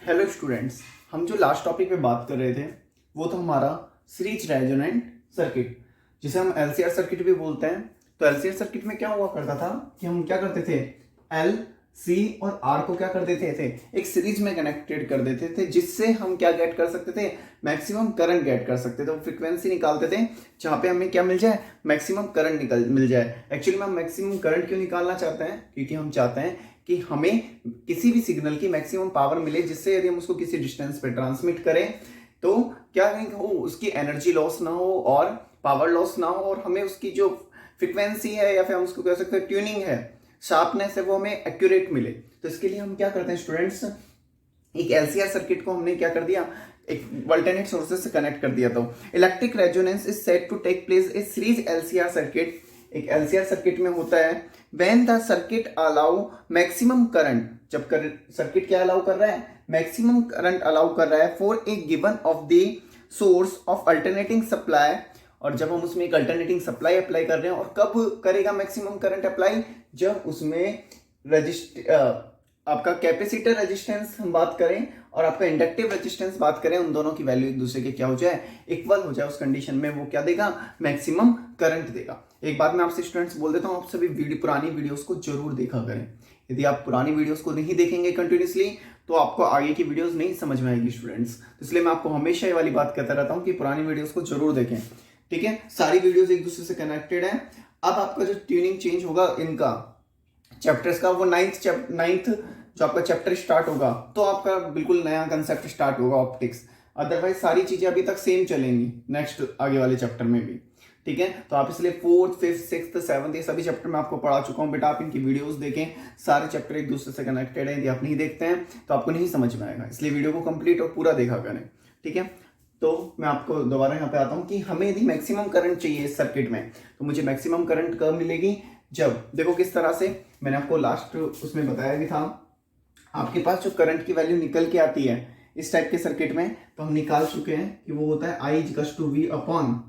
Hello students, हम जो last topic पे बात कर रहे थे वो था हमारा सीरीज रेजोनेंट सर्किट, जिसे हम एलसीआर सर्किट भी बोलते हैं। तो एलसीआर सर्किट में क्या हुआ करता था कि हम क्या करते थे, एल सी और आर को क्या कर देते थे, एक सीरीज में कनेक्टेड कर देते थे, जिससे हम क्या गेट कर सकते थे, मैक्सिमम करंट गेट कर सकते थे। तो फ्रीक्वेंसी निकालते थे जहां पे हमें क्या मिल जाए, मैक्सिमम करंट मिल जाए। एक्चुअली में हम मैक्सिमम करंट क्यों निकालना चाहते हैं, क्योंकि हम चाहते हैं कि हमें किसी भी सिग्नल की मैक्सिमम पावर मिले, जिससे यदि हम उसको किसी डिस्टेंस पे ट्रांसमिट करें तो क्या हो, उसकी एनर्जी लॉस ना हो और पावर लॉस ना हो, और हमें उसकी जो फ्रिक्वेंसी है या फिर हम उसको कह सकते हैं ट्यूनिंग है, शार्पनेस है, वो हमें एक्यूरेट मिले। तो इसके लिए हम क्या करते हैं स्टूडेंट्स, एक एलसीआर सर्किट को हमने क्या कर दिया, एक अल्टरनेट सोर्सेज से कनेक्ट कर दिया। तो electric resonance is said to take place a series LCR circuit. एक एलसीआर सर्किट में होता है when the circuit allow maximum current, जब सर्किट क्या अलाउ कर रहा है, मैक्सिमम करंट अलाउ कर रहा है for a given of the source of alternating supply. और जब हम उसमें एक अल्टरनेटिंग सप्लाई अप्लाई कर रहे हैं, और कब करेगा मैक्सिमम करंट अप्लाई, जब उसमें आपका कैपेसिटर रेजिस्टेंस हम बात करें और आपका इंडक्टिव रेजिस्टेंस बात करें, उन दोनों की वैल्यू एक दूसरे के क्या हो जाए, इक्वल हो जाए। उस कंडीशन में वो क्या देगा, मैक्सिमम करंट देगा। एक बात मैं आपसे स्टूडेंट्स बोल देता हूं, आप सभी पुरानी वीडियोस को जरूर देखा करें। यदि आप पुरानी वीडियोस को नहीं देखेंगे कंटिन्यूसली तो आपको आगे की वीडियोस नहीं समझ में आएगी स्टूडेंट्स। तो इसलिए मैं आपको हमेशा ये वाली बात कहता रहता हूं कि पुरानी वीडियोस को जरूर देखें, ठीक है। सारी वीडियोस एक दूसरे से कनेक्टेड है। अब आपका जो ट्यूनिंग चेंज होगा इनका चैप्टर्स का, वो नाइन्थ जो आपका चैप्टर स्टार्ट होगा तो आपका बिल्कुल नया कंसेप्ट स्टार्ट होगा, ऑप्टिक्स। अदरवाइज सारी चीजें अभी तक सेम चलेंगी नेक्स्ट आगे वाले चैप्टर में भी, ठीक है। तो आप इसलिए 4th 5th 6th 7th ये सभी चैप्टर में आपको पढ़ा चुका हूं बेटा, आप इनकी वीडियोस देखें। सारे चैप्टर एक दूसरे से कनेक्टेड है, यदि आप नहीं देखते हैं तो आपको नहीं समझ में आएगा, इसलिए वीडियो को कंप्लीट और पूरा देखा करें, ठीक है। तो मैं आपको दोबारा यहाँ पे आता हूँ कि हमें यदि मैक्सिमम करंट चाहिए इस सर्किट में, तो मुझे मैक्सिमम करंट कब मिलेगी, जब देखो किस तरह से मैंने आपको लास्ट उसमें बताया भी था, आपके पास जो करंट की वैल्यू निकल के आती है इस टाइप के सर्किट में, तो हम निकाल चुके हैं कि वो होता है I equals to V upon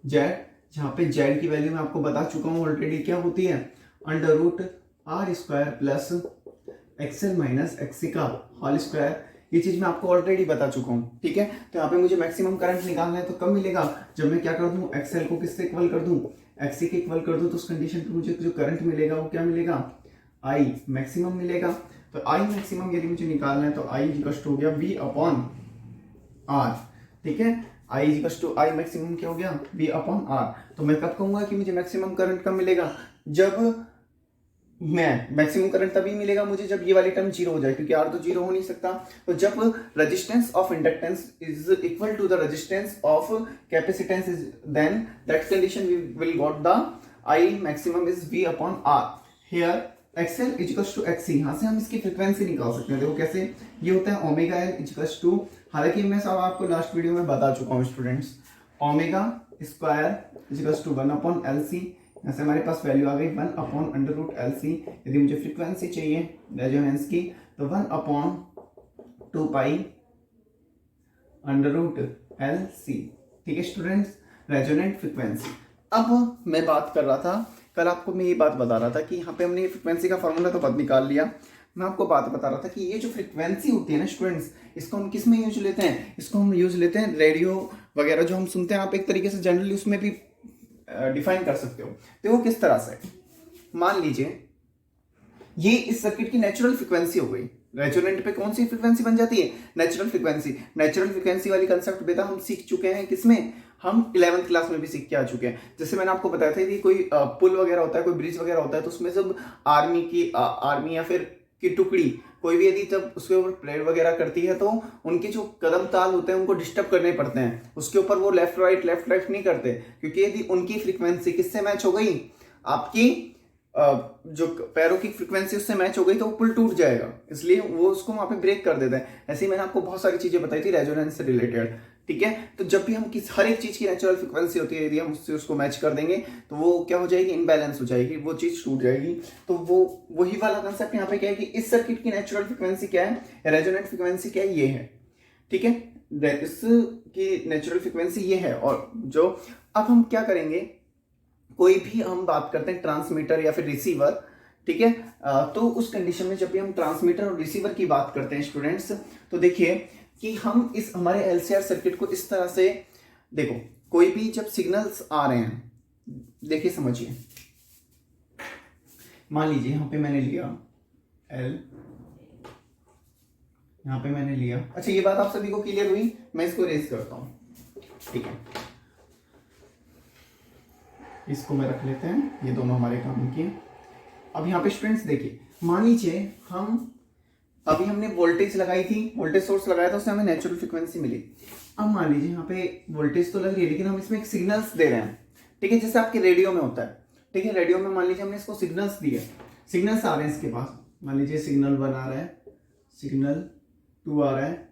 Z, जहां पे जेड की वैल्यू मैं आपको बता चुका हूं ऑलरेडी, क्या होती है, under root R square plus XL minus XC का होल स्क्वायर। ये चीज मैं आपको ऑलरेडी बता चुका हूँ, ठीक है। तो यहाँ पे मुझे मैक्सिमम करंट निकालना है, तो कब मिलेगा, जब मैं क्या कर दूं, एक्सएल को किससे इक्वल कर दूं, एक्सी के इक्वल कर दूं। तो उस कंडीशन पे मुझे जो करंट मिलेगा वो क्या मिलेगा, आई मैक्सिमम मिलेगा। तो आई मैक्सिमम यदि मुझे निकालना है तो आई इक्वल टू हो गया V अपॉन आर, ठीक है। I equal to I maximum क्या हो गया, V अपॉन आर। तो मैं कब कहूंगा कि मुझे मैक्सिमम करंट कब मिलेगा, जब मैं मैक्सिमम करंट तभी मिलेगा मुझे जब ये वाली टर्म जीरो हो जाए, क्योंकि आर तो जीरो हो नहीं सकता। तो जब resistance of inductance is equal to the resistance of capacitance is, then that condition we will got the I maximum is V upon R. Here XL equals to XC, यहाँ से हम इसकी फ्रीक्वेंसी निकाल सकते हैं। देखो कैसे, ये होता है ओमेगा एल इक्वल्स टू, हालांकि मैं सब आपको लास्ट वीडियो में बता चुका हूँ students, omega square equals to 1 upon L C. यहाँ से हमारे पास वैल्यू आ गई 1 upon under root L C. यदि मुझे फ्रीक्वेंसी चाहिए रेजोनेंस की तो 1 upon 2 pi under root L C, ठीक है स्टूडेंट्स, रेजोनेंट फ्रीक्वेंसी। अब मैं बात कर रहा था, कल आपको मैं ये बात बता रहा था कि यहाँ पे हमने फ्रीक्वेंसी का फॉर्मूला तो पद निकाल लिया। मैं आपको बात बता रहा था कि ये जो फ्रीक्वेंसी होती है ना स्टूडेंट्स, इसको हम किस में यूज लेते हैं, इसको हम यूज लेते हैं रेडियो वगैरह जो हम सुनते हैं, आप एक तरीके से जनरली उसमें भी डिफाइन कर सकते हो। देखो किस तरह से, मान लीजिए ये इस सर्किट की नेचुरल फ्रीक्वेंसी हो गई, रेजोनेंट पे कौन सी फ्रीक्वेंसी बन जाती है, नेचुरल फ्रीक्वेंसी। नेचुरल फ्रीक्वेंसी वाली कंसेप्ट बेटा हम सीख चुके हैं, किसमें, हम 11th क्लास में भी सीख के आ चुके हैं। जैसे मैंने आपको बताया था कि कोई पुल वगैरह होता है, कोई ब्रिज वगैरह होता है, तो उसमें जब आर्मी या फिर की टुकड़ी कोई भी यदि जब उसके ऊपर परेड वगैरह करती है, तो उनके जो कदम ताल होते हैं उनको डिस्टर्ब करने पड़ते हैं, उसके ऊपर वो लेफ्ट राइट नहीं करते, क्योंकि यदि उनकी फ्रीक्वेंसी किससे मैच हो गई, आपकी जो पैरों की फ्रीक्वेंसी उससे मैच हो गई, तो वो पुल टूट जाएगा, इसलिए वो उसको वहां पे ब्रेक कर देता है। ऐसे ही मैंने आपको बहुत सारी चीजें बताई थी रेजोनेंस से रिलेटेड, ठीक है। तो जब भी हम हर एक चीज की नेचुरल फ्रीक्वेंसी होती है, यदि हम उससे उसको मैच कर देंगे तो वो क्या हो जाएगी, इनबैलेंस हो जाएगी, वो चीज टूट जाएगी। तो वो वही वाला कंसेप्ट यहाँ पे क्या है कि इस सर्किट की नेचुरल फ्रीक्वेंसी क्या है, रेजोनेंट फ्रीक्वेंसी क्या है, ये है, ठीक है। इसकी नेचुरल फ्रीक्वेंसी ये है। और जो अब हम क्या करेंगे, कोई भी हम बात करते हैं ट्रांसमीटर या फिर रिसीवर, ठीक है। तो उस कंडीशन में जब भी हम ट्रांसमीटर और रिसीवर की बात करते हैं स्टूडेंट्स, तो देखिए कि हम इस हमारे एलसीआर सर्किट को इस तरह से देखो, कोई भी जब सिग्नल्स आ रहे हैं, देखिए समझिए, मान लीजिए यहां पे मैंने लिया एल, यहां पे मैंने लिया, अच्छा ये बात आप सभी को क्लियर हुई, मैं इसको रेज करता हूं, ठीक है, इसको मैं रख लेते हैं, ये दोनों हमारे काम की। अब यहाँ पे स्टूडेंट्स देखिए, मान लीजिए हम अभी हमने वोल्टेज लगाई थी, वोल्टेज सोर्स लगाया था, उससे हमें नेचुरल फ्रीक्वेंसी मिली। अब मान लीजिए यहाँ पे वोल्टेज तो लग रही है, लेकिन हम इसमें एक सिग्नल्स दे रहे हैं, ठीक है, जैसे आपके रेडियो में होता है, ठीक है, रेडियो में मान लीजिए हमने इसको सिग्नल्स दिए, सिग्नल्स आ रहे हैं इसके पास, मान लीजिए सिग्नल 1 आ रहा है, सिग्नल 2 आ रहा है,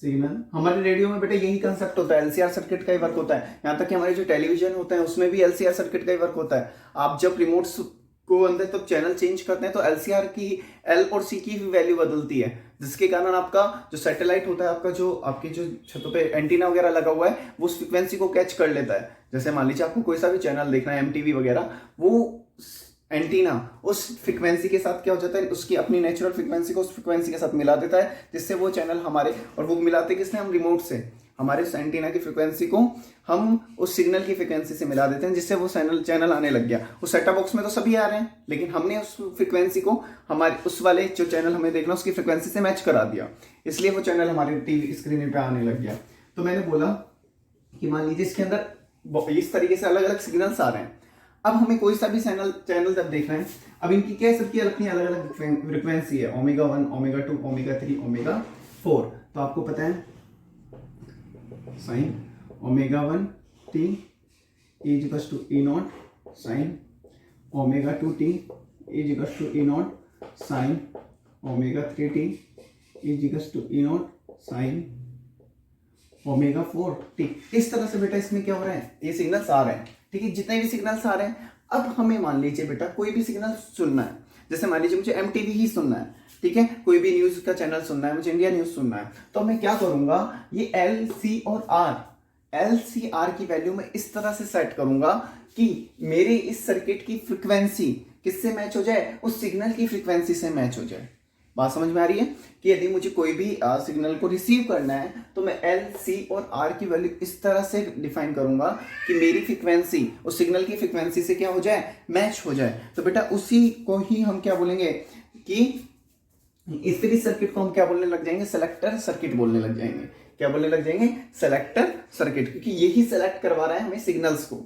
सिग्नल, हमारे रेडियो में बेटा यही कंसेप्ट होता है, एलसीआर सर्किट का ही वर्क होता है। यहाँ तक कि हमारे जो टेलीविजन होते हैं उसमें भी एलसीआर सर्किट का ही वर्क होता है। आप जब रिमोट्स को अंदर तो चैनल चेंज करते हैं तो एलसीआर की एल और सी की भी वैल्यू बदलती है, जिसके कारण आपका जो सैटेलाइट होता है, आपका जो आपकी जो छतों पे एंटीना वगैरह लगा हुआ है, वो उस फ्रिक्वेंसी को कैच कर लेता है। जैसे मान लीजिए आपको कोई सा भी चैनल देखना है, एमटीवी वगैरह, वो एंटीना उस फ्रिक्वेंसी के साथ क्या हो जाता है, उसकी अपनी नेचुरल फ्रिक्वेंसी को उस फ्रिक्वेंसी के साथ मिला देता है, जिससे वो चैनल हमारे, और वो मिलाते किसने, हम रिमोट से, हमारे उस एंटीना की फ्रिक्वेंसी को हम उस सिग्नल की फ्रिक्वेंसी से मिला देते हैं, जिससे वो चैनल आने लग गया। उस सेटअप बॉक्स में तो सभी आ रहे हैं, लेकिन हमने उस फ्रिक्वेंसी को हमारे उस वाले जो चैनल हमें देखना उसकी फ्रिक्वेंसी से मैच करा दिया, इसलिए वो चैनल हमारे टीवी स्क्रीन पे आने लग गया। तो मैंने बोला कि मान लीजिए इसके अंदर इस तरीके से अलग अलग सिग्नल्स आ रहे हैं। अब हमें कोई सा भी चैनल जब देखना है, अब इनकी क्या सबकी अपनी अलग अलग फ्रिक्वेंसी है, ओमेगा 1, ओमेगा 2, ओमेगा 3, ओमेगा 4। तो आपको पता है sine omega 1 T is equals to E naught sine omega 2 T is equals to E naught sine omega 3 T is equals to E naught sine omega 4 T. इस तरह से बेटा इसमें क्या हो रहा है, ये सिग्नल्स आ रहे हैं, ठीक है, जितने भी सिग्नल्स आ रहे हैं। अब हमें मान लीजिए बेटा कोई भी सिग्नल सुनना है, जैसे मान लीजिए मुझे एमटीवी ही सुनना है, ठीक है, कोई भी न्यूज का चैनल सुनना है, मुझे इंडिया न्यूज सुनना है, तो मैं क्या करूंगा, ये एल सी और आर की वैल्यू में इस तरह से सेट करूंगा कि मेरे इस सर्किट की फ्रिक्वेंसी किससे मैच हो जाए, उस सिग्नल की फ्रिक्वेंसी से मैच हो जाए। बात समझ में आ रही है कि यदि मुझे कोई भी सिग्नल को रिसीव करना है तो मैं एल, सी और आर की वैल्यू इस तरह से डिफाइन करूंगा कि मेरी फ्रिक्वेंसी उस सिग्नल की फ्रिक्वेंसी से क्या हो जाए, मैच हो जाए। तो बेटा उसी को ही हम क्या बोलेंगे कि इस सीरीज सर्किट को हम क्या बोलने लग जाएंगे, सेलेक्टर सर्किट बोलने लग जाएंगे। क्या बोलने लग जाएंगे, सेलेक्टर सर्किट, क्योंकि यही सेलेक्ट करवा रहा है हमें सिग्नल्स को,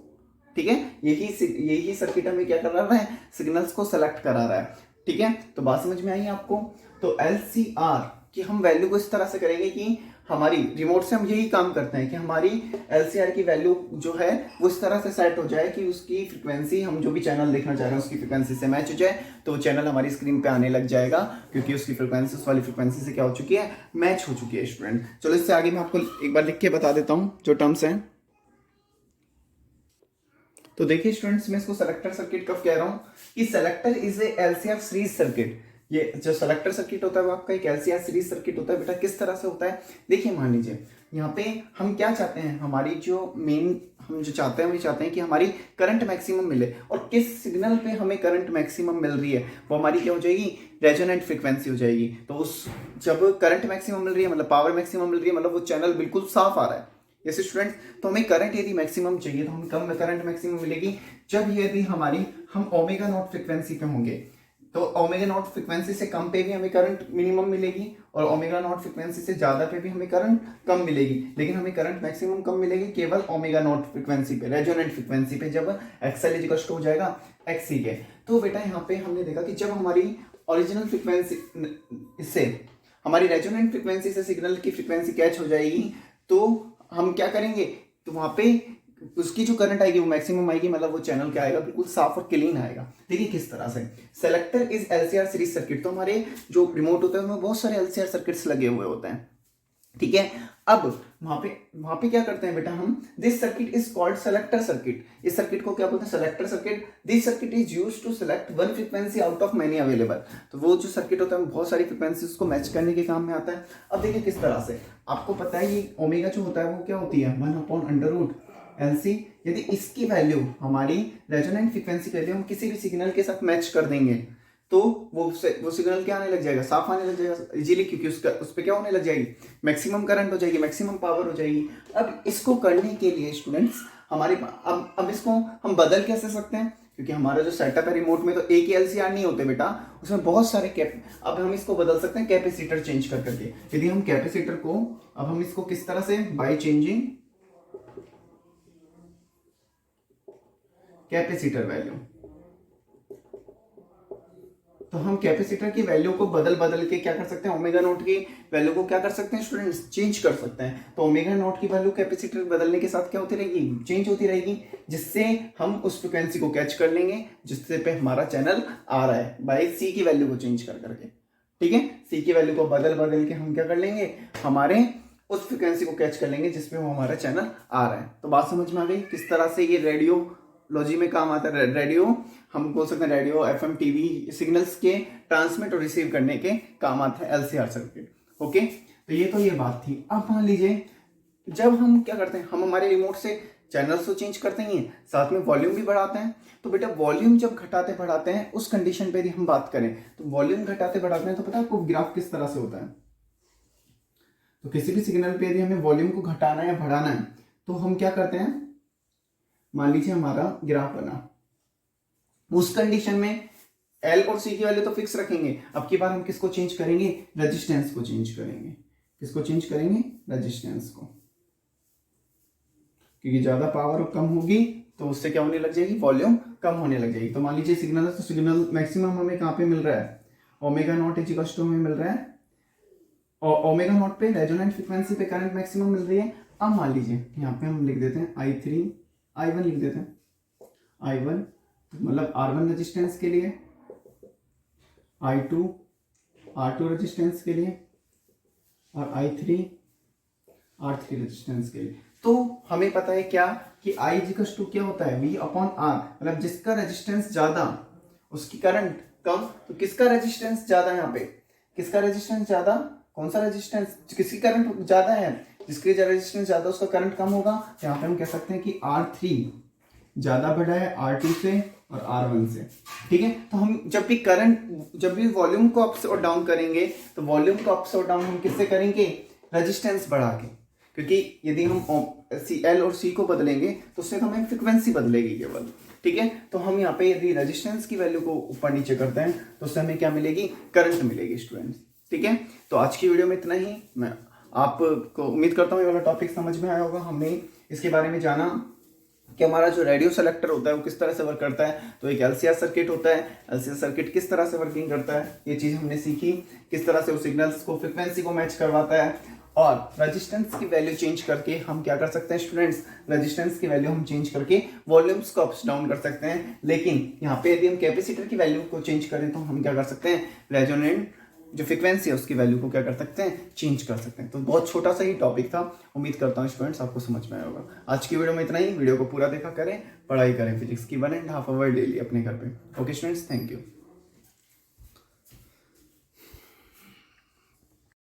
ठीक है, यही सर्किट हमें क्या कर रहा है, सिग्नल्स को सेलेक्ट करा रहा है, ठीक है। तो बात समझ में आई आपको। तो LCR की हम वैल्यू को इस तरह से करेंगे कि हमारी रिमोट से हम यही काम करते हैं कि हमारी LCR की वैल्यू जो है वो इस तरह से सेट हो जाए कि उसकी फ्रिक्वेंसी, हम जो भी चैनल देखना चाह रहे हैं उसकी फ्रिक्वेंसी से मैच हो जाए, तो वो चैनल हमारी स्क्रीन पे आने लग जाएगा, क्योंकि उसकी फ्रिक्वेंसी उस वाली फ्रिक्वेंसी से क्या हो चुकी है, मैच हो चुकी है स्टूडेंट। चलो इससे आगे मैं आपको एक बार लिख के बता देता हूँ जो टर्म्स हैं। तो देखिए स्टूडेंट्स, मैं इसको सेलेक्टर सर्किट कब कह रहा हूं कि selector is a LCR series circuit. ये जो सेलेक्टर सर्किट होता है वो आपका एक LCR सीरीज सर्किट होता है। बेटा किस तरह से होता है, देखिए मान लीजिए यहाँ पे हम क्या चाहते हैं, हमारी जो मेन हम जो चाहते हैं, वो चाहते हैं कि हमारी करंट मैक्सिमम मिले, और किस सिग्नल पे हमें करंट मैक्सिमम मिल रही है वो हमारी क्या हो जाएगी, रेजोनेंट फ्रिक्वेंसी हो जाएगी। तो उस जब करंट मैक्सिमम मिल रही है मतलब पावर मैक्सिमम मिल रही है, मतलब वो चैनल बिल्कुल साफ आ रहा है। जैसे स्टूडेंट्स, तो हमें करंट यदि मैक्सिमम चाहिए तो हमें कम करंट मैक्सिमम मिलेगी जब यदि हम ओमेगा नॉट फ्रिक्वेंसी पे होंगे। तो ओमेगा नॉट फ्रिक्वेंसी से कम पे भी हमें करंट मिनिमम मिलेगी, और ओमेगा नॉट फ्रिक्वेंसी से ज्यादा पे भी हमें करंट कम मिलेगी, लेकिन हमें करंट मैक्सिमम कम मिलेगी केवल ओमेगा नॉट फ्रिक्वेंसी पे, रेजोनेंट फ्रिक्वेंसी पे, जब एक्सएल इक्वल टू हो जाएगा XC के। तो बेटा यहाँ पे हमने देखा कि जब हमारी ओरिजिनल फ्रिक्वेंसी इससे हमारी रेजोनेंट फ्रिक्वेंसी से सिग्नल की फ्रिक्वेंसी कैच हो जाएगी, तो हम क्या करेंगे, तो वहां पे उसकी जो करंट आएगी वो मैक्सिमम आएगी, मतलब वो चैनल क्या आएगा, बिल्कुल साफ और क्लीन आएगा। देखिए किस तरह से selector is LCR series circuit. तो हमारे जो रिमोट होता है उसमें बहुत सारे LCR सर्किट्स लगे हुए होते हैं, ठीक है। अब वहां पे क्या करते हैं बेटा, हम this circuit is called selector circuit. इस सर्किट को क्या बोलते हैं, selector circuit. This circuit is used to select one frequency out of many available. तो वो जो सर्किट होता है बहुत सारी फ्रीक्वेंसीज को मैच करने के काम में आता है। अब देखिए किस तरह से, आपको पता है ये ओमेगा जो होता है वो क्या होती है, 1/√, LC, यदि इसकी वैल्यू हमारी रेजोनेंट फ्रीक्वेंसी की वैल्यू हम किसी भी सिग्नल के साथ मैच कर देंगे तो वो सिग्नल क्या आने लग जाएगा, साफ आने लग जाएगा इजीली, क्योंकि उस पर क्या होने लग जाएगी, मैक्सिमम करंट हो जाएगी, मैक्सिमम पावर हो जाएगी। अब इसको करने के लिए स्टूडेंट्स हमारे अब इसको हम बदल कैसे सकते हैं, क्योंकि हमारा जो सेटअप है रिमोट में तो एक ही LCR नहीं होते बेटा, उसमें बहुत सारे अब हम इसको बदल सकते हैं कैपेसिटर चेंज कर करके। यदि हम कैपेसिटर को अब हम इसको किस तरह से, बाय चेंजिंग कैपेसिटर वैल्यू, तो हम कैपेसिटर की वैल्यू को बदल के क्या कर सकते हैं, ओमेगा नॉट की वैल्यू को क्या कर सकते हैं स्टूडेंट्स, चेंज कर सकते हैं। तो ओमेगा नॉट की वैल्यू कैपेसिटर बदलने के साथ क्या होती रहेगी, चेंज होती रहेगी, जिससे हम उस फ्रिक्वेंसी को कैच कर लेंगे जिससे पे हमारा चैनल आ रहा है, बाय सी की वैल्यू को चेंज कर करके। ठीक है, सी की वैल्यू को बदल के हम क्या कर लेंगे, हमारे उस फ्रिक्वेंसी को कैच कर लेंगे जिसपे वो हमारा चैनल आ रहा है। तो बात समझ में आ गई किस तरह से ये रेडियोलॉजी में काम आता है। रेडियो हम बोल सकते हैं रेडियो, FM, TV सिग्नल्स के ट्रांसमिट और रिसीव करने के काम आता है LCR सर्किट। ओके, तो ये बात थी। अब मान लीजिए जब हम क्या करते हैं, हम हमारे रिमोट से चैनल्स तो चेंज करते ही हैं, साथ में वॉल्यूम भी बढ़ाते हैं। तो बेटा वॉल्यूम जब घटाते बढ़ाते हैं उस कंडीशन पे यदि हम बात करें तो वॉल्यूम घटाते बढ़ाते हैं तो पता है आपको ग्राफ किस तरह से होता है। तो किसी भी सिग्नल पे यदि हमें वॉल्यूम को घटाना है या बढ़ाना है तो हम क्या करते हैं, मान लीजिए हमारा ग्राफ बना, उस कंडीशन में L और C की वैल्यू तो फिक्स रखेंगे। अब की बार हम किसको चेंज करेंगे, रेजिस्टेंस को चेंज करेंगे। किसको चेंज करेंगे, रेजिस्टेंस को, क्योंकि ज्यादा पावर कम होगी तो उससे क्या होने लग जाएगी, वॉल्यूम कम होने लग जाएगी। तो मान लीजिए सिग्नल है तो सिग्नल मैक्सिमम हमें कहाँ पे मिल रहा है, ओमेगा नॉट इक्वल्स टू में मिल रहा है, और ओमेगा नॉट पे रेजोनेंट फ्रीक्वेंसी पे करंट मैक्सिमम मिल रही है। अब मान लीजिए यहाँ पे हम लिख देते हैं I1 लिख देते हैं, I1 मतलब R1 रेजिस्टेंस के लिए, I2 R2 रेजिस्टेंस के लिए, और I3 R3 रेजिस्टेंस के लिए। तो हमें पता है क्या कि I इक्वल्स टू क्या होता है, V अपॉन R, मतलब जिसका रेजिस्टेंस ज्यादा उसकी करंट कम। तो किसका रेजिस्टेंस ज्यादा, यहाँ पे किसका रेजिस्टेंस ज्यादा, कौन सा रेजिस्टेंस, किसकी करंट ज्यादा है, जिसके रेजिस्टेंस ज्यादा उसका करंट कम होगा। यहाँ पे हम कह सकते हैं कि R3 ज्यादा बड़ा है R2 से और R1 से। ठीक है, तो हम जब भी वॉल्यूम को अप और डाउन करेंगे तो वॉल्यूम को अप और डाउन हम किससे करेंगे, रेजिस्टेंस बढ़ा के, क्योंकि यदि हम L और C को बदलेंगे तो उससे हमें फ्रिक्वेंसी बदलेगी केवल। ठीक है, तो हम यहाँ पे यदि रेजिस्टेंस की वैल्यू को ऊपर नीचे करते हैं तो उससे हमें क्या मिलेगी, करंट मिलेगी स्टूडेंट्स। ठीक है, तो आज की वीडियो में इतना ही। मैं आपको उम्मीद करता हूँ ये वाला टॉपिक समझ में आया होगा। हमने इसके बारे में जाना कि हमारा जो रेडियो सेलेक्टर होता है वो किस तरह से वर्क करता है। तो एक LCR सर्किट होता है, LCR सर्किट किस तरह से वर्किंग करता है ये चीज़ हमने सीखी, किस तरह से वो सिग्नल्स को फ्रिक्वेंसी को मैच करवाता है, और रेजिस्टेंस की वैल्यू चेंज करके हम क्या कर सकते हैं स्टूडेंट्स, रेजिस्टेंस की वैल्यू हम चेंज करके वॉल्यूम्स को अप्स डाउन कर सकते हैं। लेकिन यहाँ पे यदि हम कैपेसिटर की वैल्यू को चेंज करें तो हम क्या कर सकते हैं, रेजोनेंट जो फ्रीक्वेंसी है उसकी वैल्यू को क्या कर सकते हैं, चेंज कर सकते हैं। तो बहुत छोटा सा ही टॉपिक था, उम्मीद करता हूँ स्टूडेंट्स आपको समझ में आया होगा। आज की वीडियो में इतना ही। वीडियो को पूरा देखा करें, पढ़ाई करें फिजिक्स की 1.5 आवर डेली अपने घर पे। Okay students, thank you.